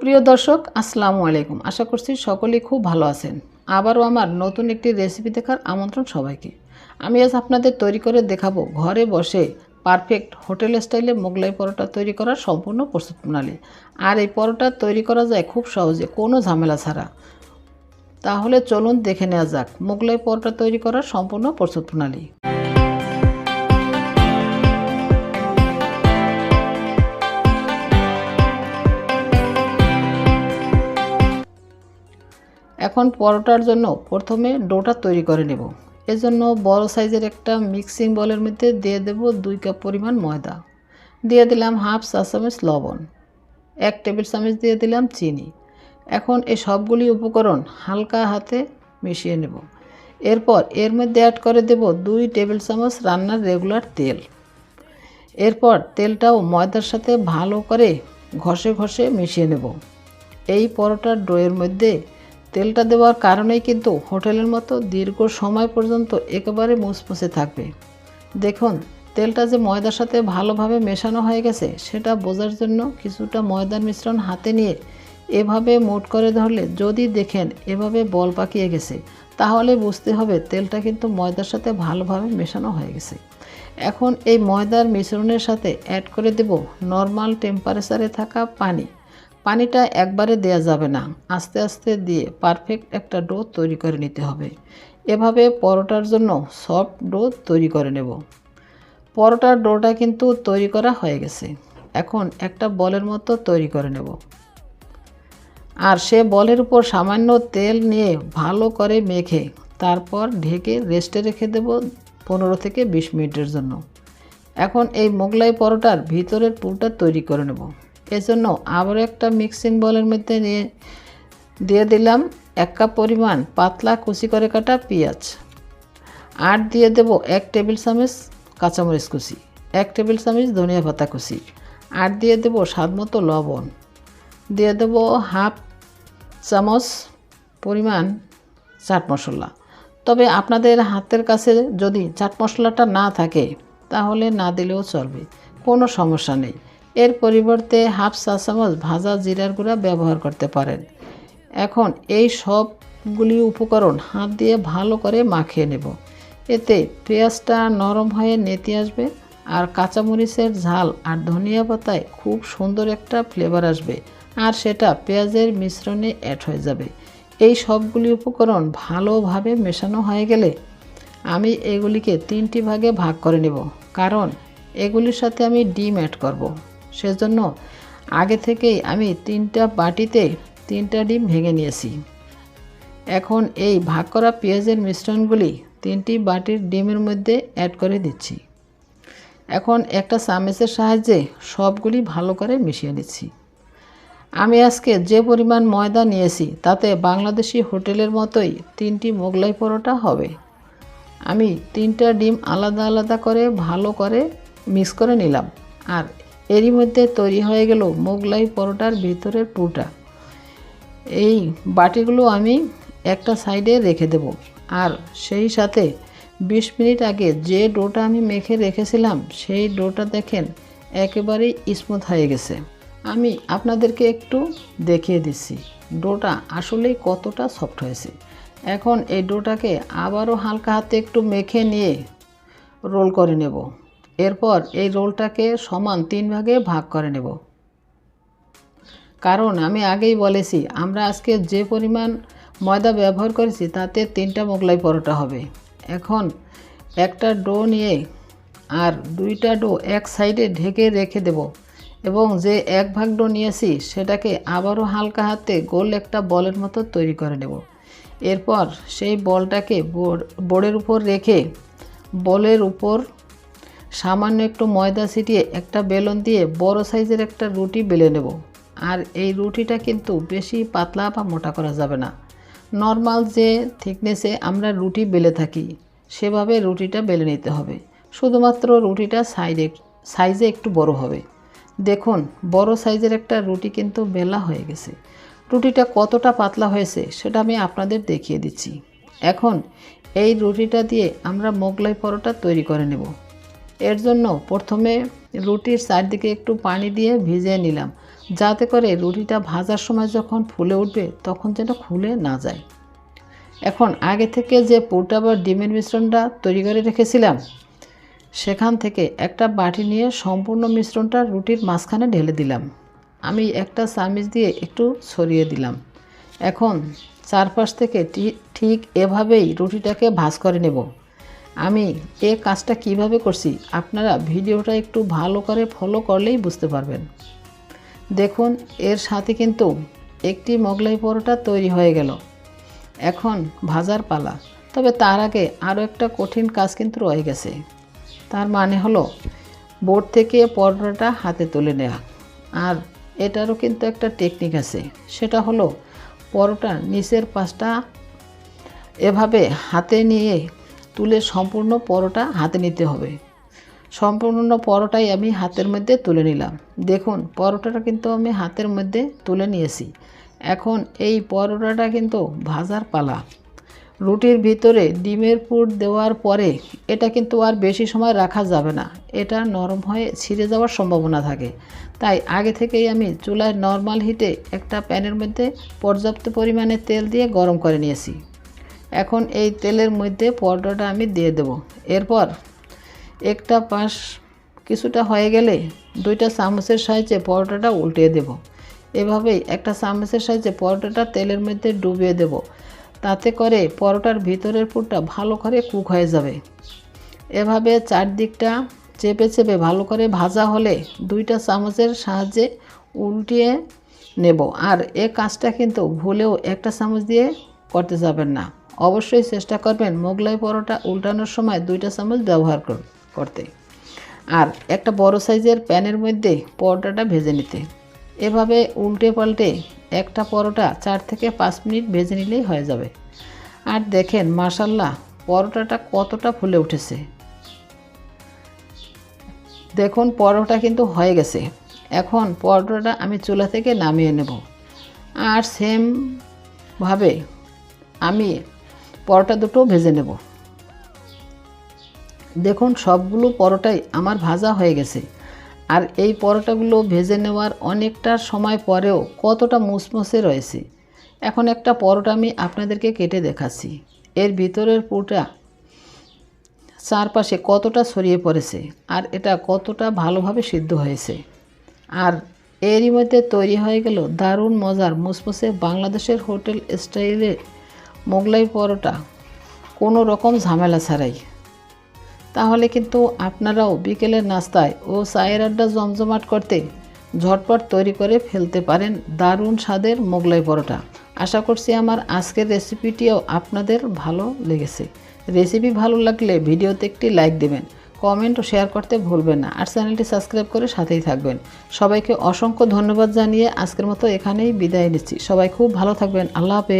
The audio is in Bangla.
সুপ্রিয় দর্শক আসসালামু আলাইকুম। আশা করছি সকলেই খুব ভালো আছেন। আবারও আমার নতুন একটি রেসিপি দেখার আমন্ত্রণ সবাইকে। আমি আজ আপনাদের তৈরি করে দেখাবো ঘরে বসে পারফেক্ট হোটেল স্টাইলে মোগলাই পরোটা তৈরি করার সম্পূর্ণ প্রস্তুত প্রণালী। আর এই পরোটা তৈরি করা যায় খুব সহজে, কোনো ঝামেলা ছাড়া। তাহলে চলুন দেখে নেওয়া যাক মোগলাই পরোটা তৈরি করার সম্পূর্ণ প্রস্তুত প্রণালী। এখন পরোটার জন্য প্রথমে ডোটা তৈরি করে নেব। এজন্য বড় সাইজের একটা মিক্সিং বলের মধ্যে দিয়ে দেব 2 কাপ পরিমাণ ময়দা, দিয়ে দিলাম হাফ চা চামচ লবণ, 1 টেবিল চামচ দিয়ে দিলাম চিনি। এখন এই সবগুলি উপকরণ হালকা হাতে মিশিয়ে নেব। এরপর এর মধ্যে অ্যাড করে দেব 2 টেবিল চামচ রান্নার রেগুলার তেল। এরপর তেলটাও ময়দার সাথে ভালো করে ঘষে ঘষে মিশিয়ে নেব। এই পরোটার ডোয়ের মধ্যে তেলটা দেওয়ার কারণেই কিন্তু হোটেলের মতো দীর্ঘ সময় পর্যন্ত একেবারে মুচমুচে থাকবে। দেখুন তেলটা যে ময়দার সাথে ভালোভাবে মেশানো হয়ে গেছে সেটা বোঝার জন্য কিছুটা ময়দার মিশ্রণ হাতে নিয়ে এভাবে মোট করে ধরলে, যদি দেখেন এভাবে বল পাকিয়ে গেছে, তাহলে বুঝতে হবে তেলটা কিন্তু ময়দার সাথে ভালোভাবে মেশানো হয়ে গেছে। এখন এই ময়দার মিশ্রণের সাথে অ্যাড করে দেব নর্মাল টেম্পারেচারে থাকা পানি। পানিটা একবারে দেয়া যাবে না, আস্তে আস্তে দিয়ে পারফেক্ট একটা ডো তৈরি করে নিতে হবে। এভাবে পরোটার জন্য সফট ডো তৈরি করে নেব। পরোটার ডোটা কিন্তু তৈরি করা হয়ে গেছে। এখন একটা বলের মতো তৈরি করে নেব, আর সে বলের উপর সামান্য তেল নিয়ে ভালো করে মেখে তারপর ঢেকে রেস্টে রেখে দেব 15 থেকে 20 মিনিটের জন্য। এখন এই মোগলাই পরোটার ভিতরের পুরটা তৈরি করে নেব। এজন্য আবার একটা মিক্সিং বলের মধ্যে দিয়ে দিলাম 1 কাপ পরিমাণ পাতলা কুচি করে কাটা পেঁয়াজ, আর দিয়ে দেব 1 টেবিল চামচ কাঁচামরিচ কুচি, 1 টেবিল চামচ ধনিয়া পাতা কুচি, আর দিয়ে দেব স্বাদমতো লবণ, দিয়ে দেব হাফ চামচ পরিমাণ চাট মশলা। তবে আপনাদের হাতের কাছে যদি চাট মশলাটা না থাকে তাহলে না দিলেও চলবে, কোনো সমস্যা নেই। এর পরিবর্তে হাফ চা চামচ ভাজা জিরার গুঁড়া ব্যবহার করতে পারেন। এখন এই সবগুলি উপকরণ হাত দিয়ে ভালো করে মাখিয়ে নেব। এতে পেঁয়াজটা নরম হয়ে নেতি আসবে, আর কাঁচামরিচের ঝাল আর ধনিয়া পাতায় খুব সুন্দর একটা ফ্লেভার আসবে, আর সেটা পেঁয়াজের মিশ্রণে অ্যাড হয়ে যাবে। এই সবগুলি উপকরণ ভালোভাবে মেশানো হয়ে গেলে আমি এগুলিকে 3টি ভাগে ভাগ করে নেব, কারণ এগুলির সাথে আমি ডিম অ্যাড করব। সেজন্য আগে থেকেই আমি 3টা বাটিতে 3টা ডিম ভেঙে নিয়েছি। এখন এই ভাগ করা পেঁয়াজের মিশ্রণগুলি 3টি বাটির ডিমের মধ্যে অ্যাড করে দিচ্ছি। এখন একটা চামচের সাহায্যে সবগুলি ভালো করে মিশিয়ে নিচ্ছি। আমি আজকে যে পরিমাণ ময়দা নিয়েছি তাতে বাংলাদেশি হোটেলের মতোই 3টি মোগলাই পরোটা হবে। আমি 3টা ডিম আলাদা আলাদা করে ভালো করে মিক্স করে নিলাম, আর এরই মধ্যে তৈরি হয়ে গেল মোগলাই পরোটার ভিতরের পুরটা। এই বাটিগুলো আমি একটা সাইডে রেখে দেব, আর সেই সাথে 20 মিনিট আগে যে ডোটা আমি মেখে রেখেছিলাম সেই ডোটা দেখেন একেবারেই স্মুথ হয়ে গেছে। আমি আপনাদেরকে একটু দেখিয়ে দিচ্ছি ডোটা আসলেই কতটা সফট হয়েছে। এখন এই ডোটাকে আবারও হালকা হাতে একটু মেখে নিয়ে রোল করে নেব। এরপর এই রোলটাকে সমান 3 ভাগে ভাগ করে নেব, কারণ আমি আগেই বলেছি আমরা আজকে যে পরিমাণ ময়দা ব্যবহার করেছি তাতে 3টা মোগলাই পরোটা হবে। এখন একটা ডো নিয়ে আর 2টা ডো এক সাইডে ঢেকে রেখে দেব, এবং যে 1 ভাগ ডো নিয়েছি সেটাকে আবারও হালকা হাতে গোল একটা বলের মতো তৈরি করে নেব। এরপর সেই বলটাকে বোর্ডের উপর রেখে বলের উপর সামান্য একটু ময়দা ছিটিয়ে একটা বেলন দিয়ে বড় সাইজের একটা রুটি বেলে নেব। আর এই রুটিটা কিন্তু বেশি পাতলা বা মোটা করা যাবে না, নর্মাল যে থিকনেসে আমরা রুটি বেলে থাকি সেভাবে রুটিটা বেলে নিতে হবে। শুধুমাত্র রুটিটা সাইজে একটু বড় হবে। দেখুন বড় সাইজের একটা রুটি কিন্তু বেলা হয়ে গেছে। রুটিটা কতটা পাতলা হয়েছে সেটা আমি আপনাদের দেখিয়ে দিচ্ছি। এখন এই রুটিটা দিয়ে আমরা মোগলাই পরোটা তৈরি করে নেব। এর জন্য প্রথমে রুটির চারদিকে একটু পানি দিয়ে ভিজিয়ে নিলাম। যাতে করে রুটিটা ভাজার সময় যখন ফুলে উঠবে তখন যেন খুলে না যায়। এখন আগে থেকে যে পোরোটা বা ডিমের মিশ্রণটা তৈরি করে রেখেছিলাম সেখান থেকে একটা বাটি নিয়ে সম্পূর্ণ মিশ্রণটা রুটির মাঝখানে ঢেলে দিলাম। আমি একটা চামচ দিয়ে একটু ছড়িয়ে দিলাম। এখন চারপাশ থেকে ঠিক এভাবেই রুটিটাকে ভাঁজ করে নেব। আমি এই কাজটা কিভাবে করছি আপনারা ভিডিওটা একটু ভালো করে ফলো করলেই বুঝতে পারবেন। দেখুন এর সাথে কিন্তু একটি মোগলাই পরোটা তৈরি হয়ে গেল। এখন ভাজার পালা। তবে তার আগে আরও একটা কঠিন কাজ কিন্তু রয়ে গেছে। তার মানে হলো বোর্ড থেকে পরোটাটা হাতে তুলে নেওয়া। আর এটারও কিন্তু একটা টেকনিক আছে, সেটা হলো পরোটার নিচের পাশটা এভাবে হাতে নিয়ে তুলে সম্পূর্ণ পরোটা হাতে নিতে হবে। সম্পূর্ণ পরোটাই আমি হাতের মধ্যে তুলে নিলাম। দেখুন পরোটাটা কিন্তু আমি হাতের মধ্যে তুলে নিয়েছি। এখন এই পরোটাটা কিন্তু ভাজার পালা। রুটির ভিতরে ডিমের পুর দেওয়ার পরে এটা কিন্তু আর বেশি সময় রাখা যাবে না, এটা নরম হয়ে ছিঁড়ে যাওয়ার সম্ভাবনা থাকে। তাই আগে থেকেই আমি চুলায় নর্মাল হিটে একটা প্যানের মধ্যে পর্যাপ্ত পরিমাণে তেল দিয়ে গরম করে নিয়েছি। এখন এই তেলের মধ্যে পরোটাটা আমি দিয়ে দেব। এরপর একটা পাশ কিছুটা হয়ে গেলে দুইটা চামচের সাহায্যে পরোটাটা উল্টিয়ে দেব। এভাবেই একটা চামচের সাহায্যে পরোটাটা তেলের মধ্যে ডুবিয়ে দেব। তাতে করে পরোটার ভিতরের পুরটা ভালো করে কুক হয়ে যাবে। এভাবে চারদিকটা চেপে চেপে ভালো করে ভাজা হলে দুইটা চামচের সাহায্যে উল্টিয়ে নেব। আর এ কাজটা কিন্তু ভুলেও একটা চামচ দিয়ে করতে যাবেন না। অবশ্যই চেষ্টা করবেন মোগলাই পরোটা উল্টানোর সময় দুইটা চামচ ব্যবহার করতে। আর একটা বড় সাইজের প্যানের মধ্যে পরোটাটা ভেজে নিতে। এভাবে উল্টে পাল্টে একটা পরোটা 4 থেকে 5 মিনিট ভেজে নিলেই হয়ে যাবে। আর দেখেন মাশাআল্লাহ পরোটাটা কতটা ফুলে উঠেছে। দেখুন পরোটা কিন্তু হয়ে গেছে। এখন পরোটাটা আমি চুলা থেকে নামিয়ে নেব। আর সেমভাবে আমি পরোটা দুটো ভেজে নেব। দেখুন সবগুলো পরোটাই আমার ভাজা হয়ে গেছে। আর এই পরোটাগুলো ভেজে নেওয়ার অনেকটা সময় পরেও কতটা মুসমুসে রয়েছে। এখন একটা পরোটা আমি আপনাদেরকে কেটে দেখাচ্ছি। এর ভিতরের পুরটা চারপাশে কতটা ছড়িয়ে পড়েছে আর এটা কতটা ভালোভাবে সিদ্ধ হয়েছে। আর এরই মধ্যে তৈরি হয়ে গেল দারুণ মজার মুসমুসে বাংলাদেশের হোটেল স্টাইলে মোগলাই পরোটা, কোনো রকম ঝামেলা ছাড়াই। তাহলে কিন্তু আপনারাও বিকেলের নাস্তায় ও চায়ের আড্ডা জমজমাট করতে ঝটপট তৈরি করে ফেলতে পারেন দারুণ স্বাদের মোগলাই পরোটা। আশা করছি আমার আজকের রেসিপিটিও আপনাদের ভালো লেগেছে। রেসিপি ভালো লাগলে ভিডিওতে একটি লাইক দেবেন, কমেন্ট ও শেয়ার করতে ভুলবেন না। আর চ্যানেলটি সাবস্ক্রাইব করে সাথেই থাকবেন। সবাইকে অসংখ্য ধন্যবাদ জানিয়ে আজকের মতো এখানেই বিদায় নিচ্ছি। সবাই খুব ভালো থাকবেন। আল্লাহ হাফেজ।